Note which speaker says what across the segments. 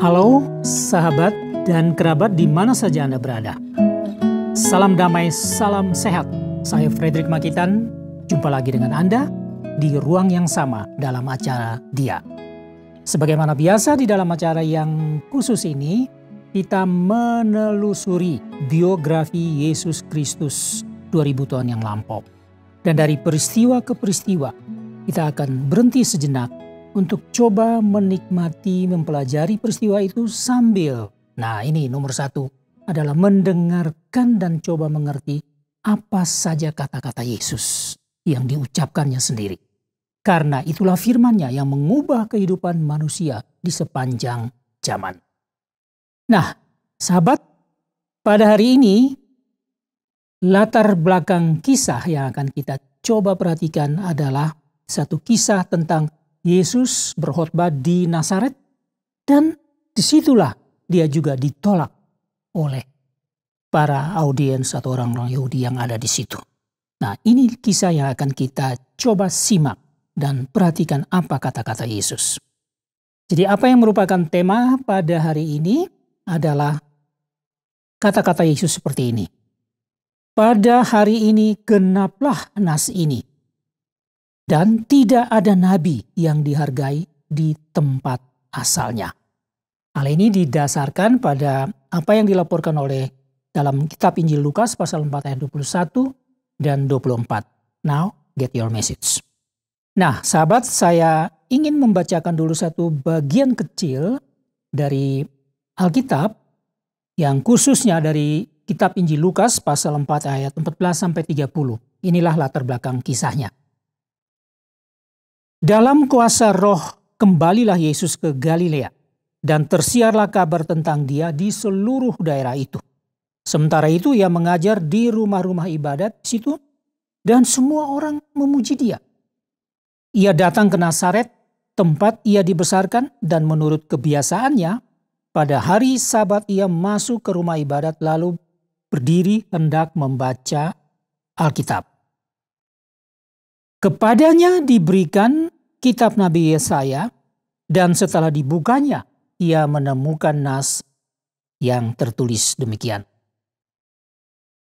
Speaker 1: Halo sahabat dan kerabat di mana saja Anda berada. Salam damai, salam sehat. Saya Frederick Makitan, jumpa lagi dengan Anda di ruang yang sama dalam acara Dia. Sebagaimana biasa di dalam acara yang khusus ini, kita menelusuri biografi Yesus Kristus 2000 tahun yang lampau. Dan dari peristiwa ke peristiwa, kita akan berhenti sejenak untuk coba menikmati, mempelajari peristiwa itu sambil, ini nomor satu adalah mendengarkan dan coba mengerti apa saja kata-kata Yesus yang diucapkannya sendiri. Karena itulah firman-Nya yang mengubah kehidupan manusia di sepanjang zaman. Nah, sahabat, pada hari ini latar belakang kisah yang akan kita coba perhatikan adalah satu kisah tentang Yesus berkhotbah di Nazaret, dan disitulah dia juga ditolak oleh para audiens atau orang-orang Yahudi yang ada di situ. Nah, ini kisah yang akan kita coba simak dan perhatikan apa kata-kata Yesus. Jadi apa yang merupakan tema pada hari ini adalah kata-kata Yesus seperti ini. Pada hari ini genaplah nas ini. Dan tidak ada nabi yang dihargai di tempat asalnya. Hal ini didasarkan pada apa yang dilaporkan oleh dalam kitab Injil Lukas pasal 4 ayat 21 dan 24. Now get your message. Nah sahabat, saya ingin membacakan dulu satu bagian kecil dari Alkitab yang khususnya dari kitab Injil Lukas pasal 4 ayat 14 sampai 30. Inilah latar belakang kisahnya. Dalam kuasa roh kembalilah Yesus ke Galilea dan tersiarlah kabar tentang dia di seluruh daerah itu. Sementara itu ia mengajar di rumah-rumah ibadat di situ dan semua orang memuji dia. Ia datang ke Nazaret, tempat ia dibesarkan, dan menurut kebiasaannya pada hari Sabat ia masuk ke rumah ibadat lalu berdiri hendak membaca Alkitab. Kepadanya diberikan kitab Nabi Yesaya, dan setelah dibukanya, ia menemukan nas yang tertulis demikian.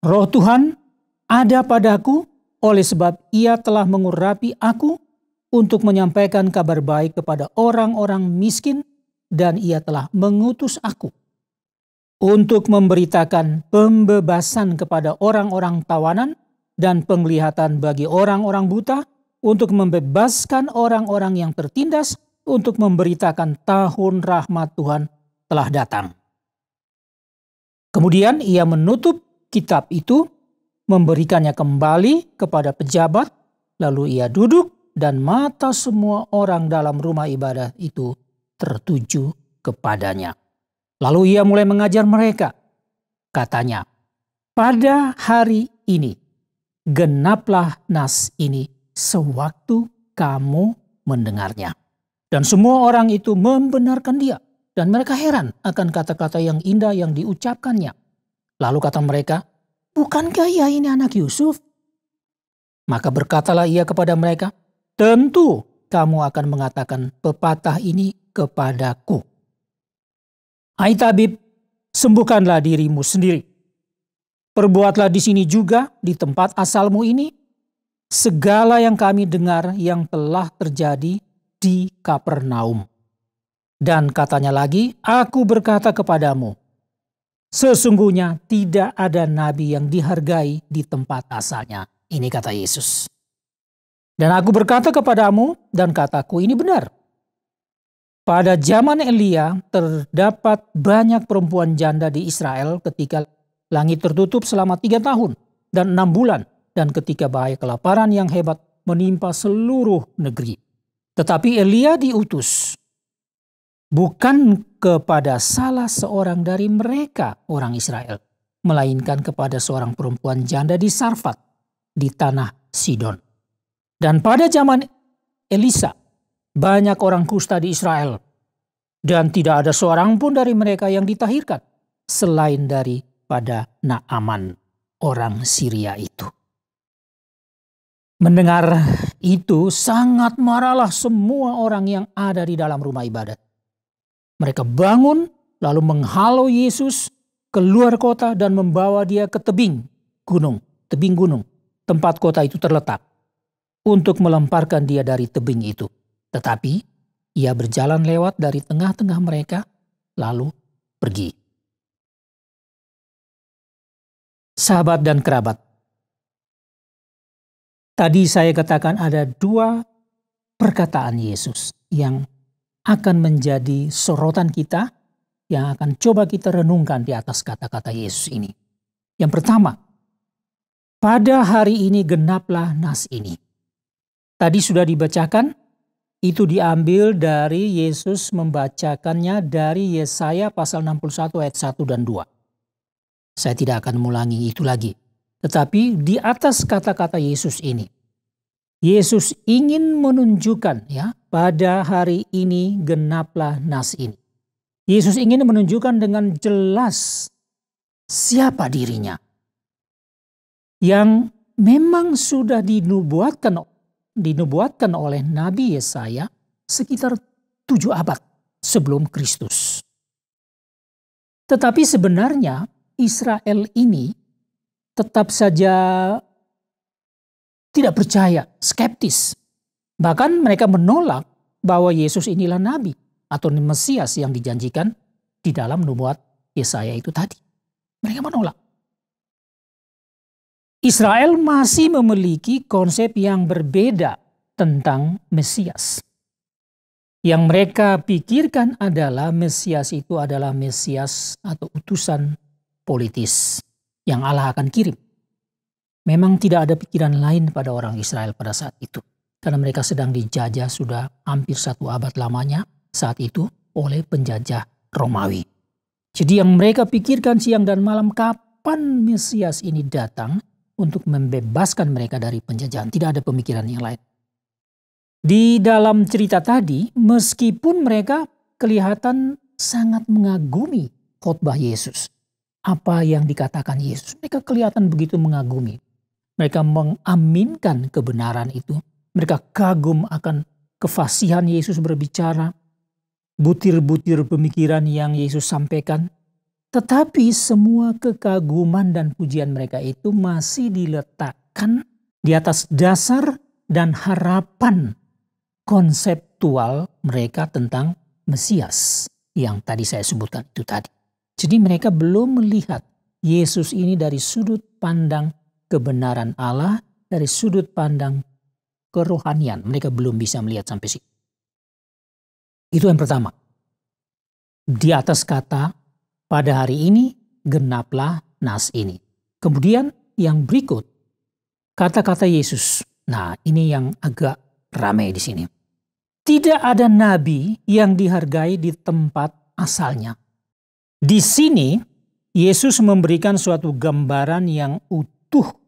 Speaker 1: Roh Tuhan ada padaku, oleh sebab ia telah mengurapi aku untuk menyampaikan kabar baik kepada orang-orang miskin, dan ia telah mengutus aku untuk memberitakan pembebasan kepada orang-orang tawanan dan penglihatan bagi orang-orang buta, untuk membebaskan orang-orang yang tertindas, untuk memberitakan tahun rahmat Tuhan telah datang. Kemudian ia menutup kitab itu, memberikannya kembali kepada pejabat, lalu ia duduk dan mata semua orang dalam rumah ibadah itu tertuju kepadanya. Lalu ia mulai mengajar mereka. Katanya, pada hari ini genaplah nas ini sewaktu kamu mendengarnya. Dan semua orang itu membenarkan dia. Dan mereka heran akan kata-kata yang indah yang diucapkannya. Lalu kata mereka, bukankah ia ini anak Yusuf? Maka berkatalah ia kepada mereka, tentu kamu akan mengatakan pepatah ini kepadaku. Hai tabib, sembuhkanlah dirimu sendiri. Perbuatlah di sini juga, di tempat asalmu ini, segala yang kami dengar yang telah terjadi di Kapernaum. Dan katanya lagi, aku berkata kepadamu, sesungguhnya tidak ada nabi yang dihargai di tempat asalnya. Ini kata Yesus. Dan aku berkata kepadamu, dan kataku ini benar. Pada zaman Elia terdapat banyak perempuan janda di Israel ketika langit tertutup selama 3 tahun dan 6 bulan. Dan ketika bahaya kelaparan yang hebat menimpa seluruh negeri. Tetapi Elia diutus bukan kepada salah seorang dari mereka orang Israel, melainkan kepada seorang perempuan janda di Sarfat di tanah Sidon. Dan pada zaman Elisa banyak orang kusta di Israel, dan tidak ada seorang pun dari mereka yang ditahirkan selain daripada Naaman orang Syria itu. Mendengar itu sangat marahlah semua orang yang ada di dalam rumah ibadat. Mereka bangun lalu menghalau Yesus keluar kota dan membawa dia ke tebing gunung, tempat kota itu terletak, untuk melemparkan dia dari tebing itu. Tetapi ia berjalan lewat dari tengah-tengah mereka lalu pergi. Sahabat dan kerabat, tadi saya katakan ada dua perkataan Yesus yang akan menjadi sorotan kita, yang akan coba kita renungkan di atas kata-kata Yesus ini. Yang pertama, pada hari ini genaplah nas ini. Tadi sudah dibacakan, itu diambil dari Yesus membacakannya dari Yesaya pasal 61 ayat 1 dan 2. Saya tidak akan mengulangi itu lagi. Tetapi di atas kata-kata Yesus ini, Yesus ingin menunjukkan pada hari ini genaplah nas ini. Yesus ingin menunjukkan dengan jelas siapa dirinya. Yang memang sudah dinubuatkan oleh Nabi Yesaya sekitar 7 abad sebelum Kristus. Tetapi sebenarnya Israel ini tetap saja tidak percaya, skeptis. Bahkan mereka menolak bahwa Yesus inilah Nabi atau Mesias yang dijanjikan di dalam nubuat Yesaya itu tadi. Mereka menolak. Israel masih memiliki konsep yang berbeda tentang Mesias. Yang mereka pikirkan adalah Mesias itu adalah Mesias atau utusan politis yang Allah akan kirim. Memang tidak ada pikiran lain pada orang Israel pada saat itu. Karena mereka sedang dijajah sudah hampir 1 abad lamanya saat itu oleh penjajah Romawi. Jadi yang mereka pikirkan siang dan malam, kapan Mesias ini datang untuk membebaskan mereka dari penjajahan. Tidak ada pemikiran yang lain. Di dalam cerita tadi, meskipun mereka kelihatan sangat mengagumi khotbah Yesus, apa yang dikatakan Yesus, mereka kelihatan begitu mengagumi. Mereka mengaminkan kebenaran itu. Mereka kagum akan kefasihan Yesus berbicara, butir-butir pemikiran yang Yesus sampaikan. Tetapi semua kekaguman dan pujian mereka itu masih diletakkan di atas dasar dan harapan konseptual mereka tentang Mesias yang tadi saya sebutkan itu tadi. Jadi mereka belum melihat Yesus ini dari sudut pandang kebenaran Allah, dari sudut pandang kerohanian. Mereka belum bisa melihat sampai situ. Itu yang pertama. Di atas kata, pada hari ini genaplah nas ini. Kemudian yang berikut, kata-kata Yesus. Nah, ini yang agak ramai di sini. Tidak ada nabi yang dihargai di tempat asalnya. Di sini, Yesus memberikan suatu gambaran yang utuh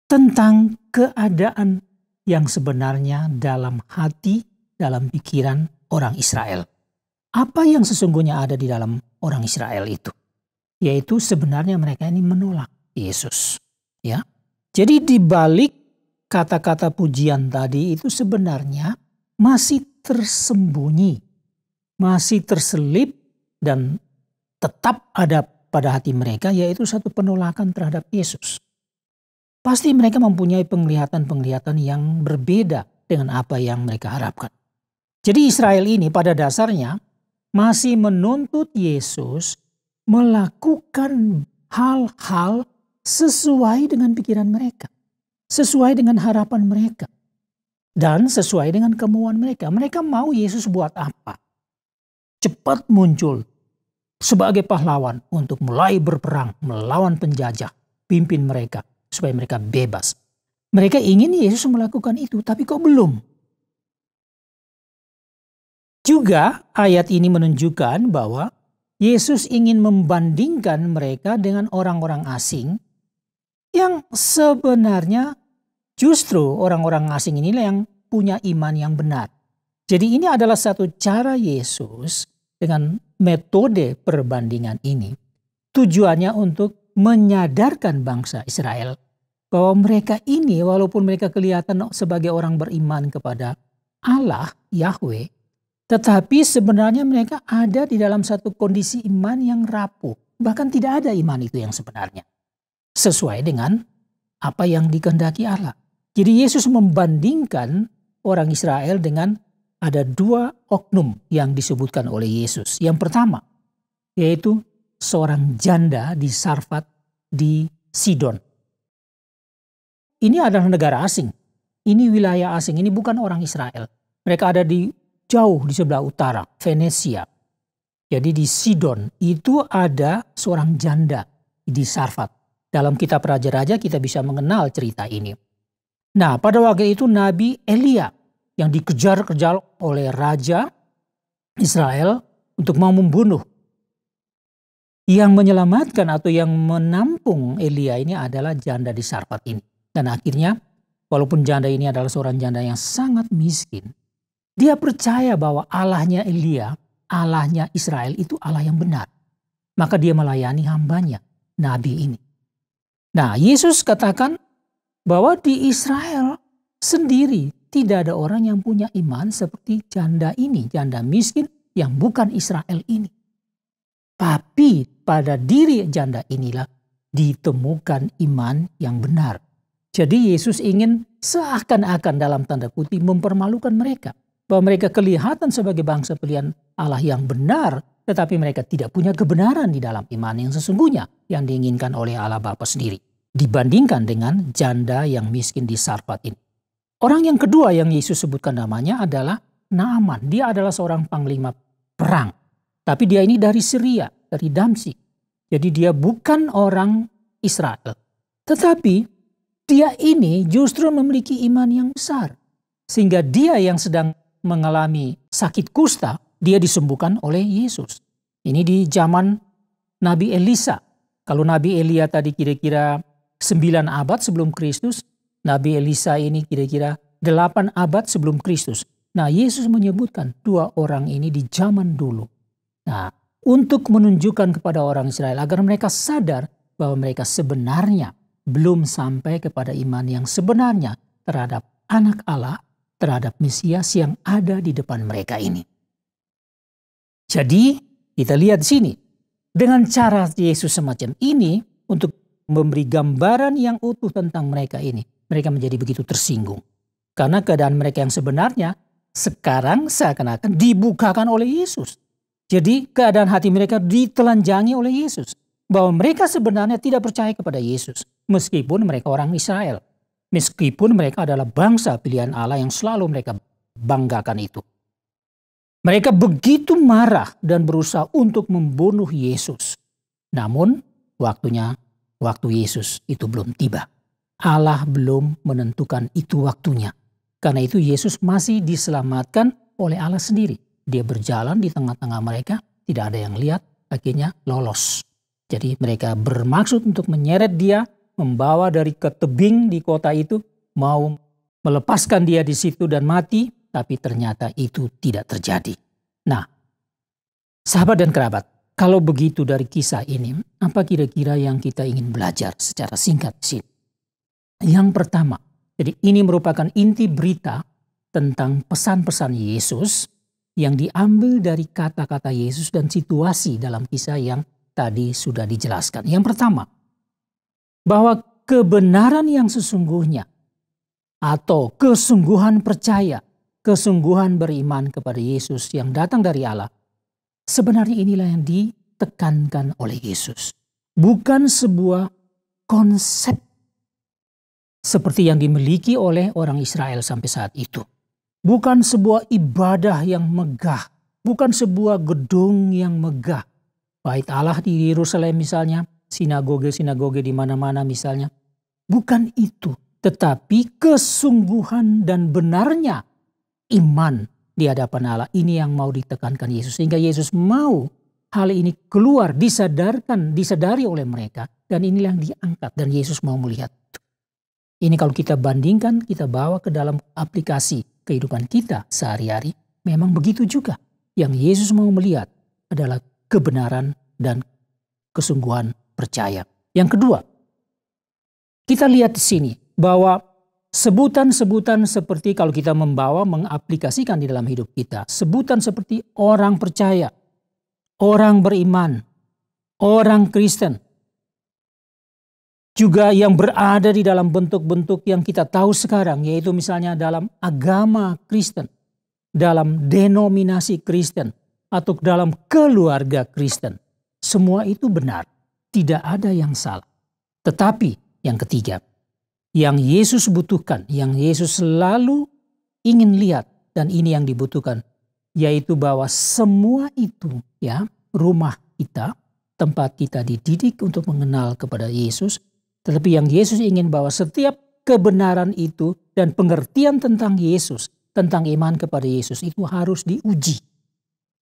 Speaker 1: tentang keadaan yang sebenarnya dalam hati, dalam pikiran orang Israel. Apa yang sesungguhnya ada di dalam orang Israel itu? Yaitu sebenarnya mereka ini menolak Yesus. Ya. Jadi di balik kata-kata pujian tadi itu sebenarnya masih tersembunyi, masih terselip dan tetap ada pada hati mereka, yaitu satu penolakan terhadap Yesus. Pasti mereka mempunyai penglihatan-penglihatan yang berbeda dengan apa yang mereka harapkan. Jadi Israel ini pada dasarnya masih menuntut Yesus melakukan hal-hal sesuai dengan pikiran mereka, sesuai dengan harapan mereka, dan sesuai dengan kemauan mereka. Mereka mau Yesus buat apa? Cepat muncul sebagai pahlawan untuk mulai berperang melawan penjajah, pimpin mereka supaya mereka bebas. Mereka ingin Yesus melakukan itu, tapi kok belum? Juga ayat ini menunjukkan bahwa Yesus ingin membandingkan mereka dengan orang-orang asing yang sebenarnya justru orang-orang asing inilah yang punya iman yang benar. Jadi ini adalah satu cara Yesus dengan metode perbandingan ini. Tujuannya untuk menyadarkan bangsa Israel bahwa mereka ini walaupun mereka kelihatan sebagai orang beriman kepada Allah, Yahweh, Tetapi sebenarnya mereka ada di dalam satu kondisi iman yang rapuh. Bahkan tidak ada iman itu yang sebenarnya. Sesuai dengan apa yang dikehendaki Allah. Jadi Yesus membandingkan orang Israel dengan ada dua oknum yang disebutkan oleh Yesus. Yang pertama yaitu seorang janda di Sarfat di Sidon. Ini adalah negara asing. Ini wilayah asing, ini bukan orang Israel. Mereka ada jauh di sebelah utara, Venesia. Jadi di Sidon itu ada seorang janda di Sarfat. Dalam kitab Raja-Raja kita bisa mengenal cerita ini. Nah, pada waktu itu Nabi Elia yang dikejar-kejar oleh Raja Israel untuk mau membunuh. Yang menyelamatkan atau yang menampung Elia ini adalah janda di Sarfat ini. Dan akhirnya walaupun janda ini adalah seorang janda yang sangat miskin, dia percaya bahwa Allahnya Elia, Allahnya Israel itu Allah yang benar. Maka dia melayani hambanya, Nabi ini. Nah, Yesus katakan bahwa di Israel sendiri tidak ada orang yang punya iman seperti janda ini, janda miskin yang bukan Israel ini. Tapi pada diri janda inilah ditemukan iman yang benar. Jadi Yesus ingin seakan-akan dalam tanda kutip mempermalukan mereka. Bahwa mereka kelihatan sebagai bangsa pilihan Allah yang benar, tetapi mereka tidak punya kebenaran di dalam iman yang sesungguhnya yang diinginkan oleh Allah Bapa sendiri. Dibandingkan dengan janda yang miskin di Sarfat ini. Orang yang kedua yang Yesus sebutkan namanya adalah Naaman. Dia adalah seorang panglima perang. Tapi dia ini dari Syria, dari Damsyik. Jadi dia bukan orang Israel. Tetapi dia ini justru memiliki iman yang besar. Sehingga dia yang sedang mengalami sakit kusta, dia disembuhkan oleh Yesus. Ini di zaman Nabi Elisa. Kalau Nabi Elia tadi kira-kira 9 abad sebelum Kristus, Nabi Elisa ini kira-kira 8 abad sebelum Kristus. Nah, Yesus menyebutkan dua orang ini di zaman dulu. Nah, untuk menunjukkan kepada orang Israel agar mereka sadar bahwa mereka sebenarnya belum sampai kepada iman yang sebenarnya terhadap anak Allah, terhadap Mesias yang ada di depan mereka ini. Jadi kita lihat sini, dengan cara Yesus semacam ini untuk memberi gambaran yang utuh tentang mereka ini, mereka menjadi begitu tersinggung. Karena keadaan mereka yang sebenarnya sekarang seakan-akan dibukakan oleh Yesus. Jadi keadaan hati mereka ditelanjangi oleh Yesus. Bahwa mereka sebenarnya tidak percaya kepada Yesus. Meskipun mereka orang Israel. Meskipun mereka adalah bangsa pilihan Allah yang selalu mereka banggakan itu. Mereka begitu marah dan berusaha untuk membunuh Yesus. Namun waktu Yesus itu belum tiba. Allah belum menentukan itu waktunya. Karena itu Yesus masih diselamatkan oleh Allah sendiri. Dia berjalan di tengah-tengah mereka, tidak ada yang lihat, akhirnya lolos. Jadi mereka bermaksud untuk menyeret dia, membawa dari ke tebing di kota itu, mau melepaskan dia di situ dan mati, tapi ternyata itu tidak terjadi. Nah, sahabat dan kerabat, kalau begitu dari kisah ini, apa kira-kira yang kita ingin belajar secara singkat di sini? Yang pertama, jadi ini merupakan inti berita tentang pesan-pesan Yesus yang diambil dari kata-kata Yesus dan situasi dalam kisah yang tadi sudah dijelaskan. Yang pertama, bahwa kebenaran yang sesungguhnya atau kesungguhan percaya, kesungguhan beriman kepada Yesus yang datang dari Allah, sebenarnya inilah yang ditekankan oleh Yesus. Bukan sebuah konsep seperti yang dimiliki oleh orang Israel sampai saat itu. Bukan sebuah ibadah yang megah. Bukan sebuah gedung yang megah. Bait Allah di Yerusalem misalnya. Sinagoge-sinagoge di mana-mana misalnya. Bukan itu. Tetapi kesungguhan dan benarnya iman di hadapan Allah. Ini yang mau ditekankan Yesus. Sehingga Yesus mau hal ini keluar, disadari oleh mereka. Dan inilah yang diangkat. Dan Yesus mau melihat itu. Ini kalau kita bandingkan, kita bawa ke dalam aplikasi kehidupan kita sehari-hari, memang begitu juga. Yang Yesus mau melihat adalah kebenaran dan kesungguhan percaya. Yang kedua, kita lihat di sini bahwa sebutan-sebutan seperti kalau kita mengaplikasikan di dalam hidup kita. Sebutan seperti orang percaya, orang beriman, orang Kristen. Juga yang berada di dalam bentuk-bentuk yang kita tahu sekarang, yaitu misalnya dalam agama Kristen, dalam denominasi Kristen, atau dalam keluarga Kristen. Semua itu benar, tidak ada yang salah. Tetapi yang ketiga, yang Yesus butuhkan, yang Yesus selalu ingin lihat, dan ini yang dibutuhkan, yaitu bahwa semua itu, ya, rumah kita, tempat kita dididik untuk mengenal kepada Yesus. Tetapi yang Yesus ingin bahwa setiap kebenaran itu dan pengertian tentang Yesus, tentang iman kepada Yesus itu harus diuji.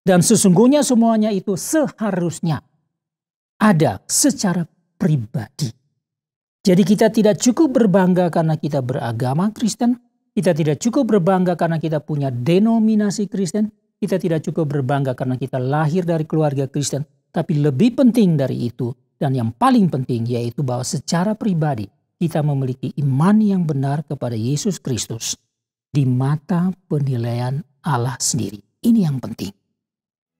Speaker 1: Dan sesungguhnya semuanya itu seharusnya ada secara pribadi. Jadi kita tidak cukup berbangga karena kita beragama Kristen. Kita tidak cukup berbangga karena kita punya denominasi Kristen. Kita tidak cukup berbangga karena kita lahir dari keluarga Kristen. Tapi lebih penting dari itu, dan yang paling penting yaitu bahwa secara pribadi kita memiliki iman yang benar kepada Yesus Kristus di mata penilaian Allah sendiri. Ini yang penting.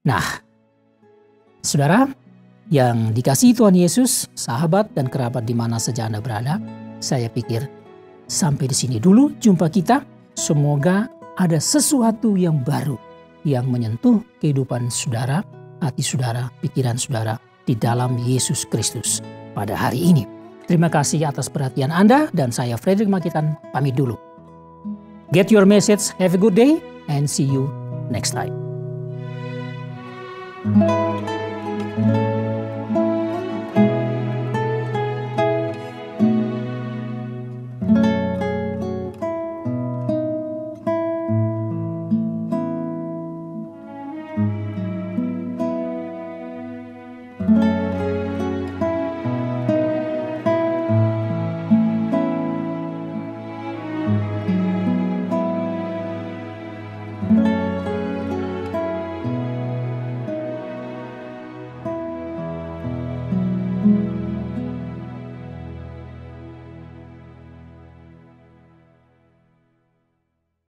Speaker 1: Nah, saudara yang dikasihi Tuhan Yesus, sahabat dan kerabat di mana saja Anda berada, saya pikir sampai di sini dulu jumpa kita. Semoga ada sesuatu yang baru yang menyentuh kehidupan saudara, hati saudara, pikiran saudara di dalam Yesus Kristus pada hari ini. Terima kasih atas perhatian Anda, dan saya Frederick Makitan pamit dulu. Get your message, have a good day, and see you next time.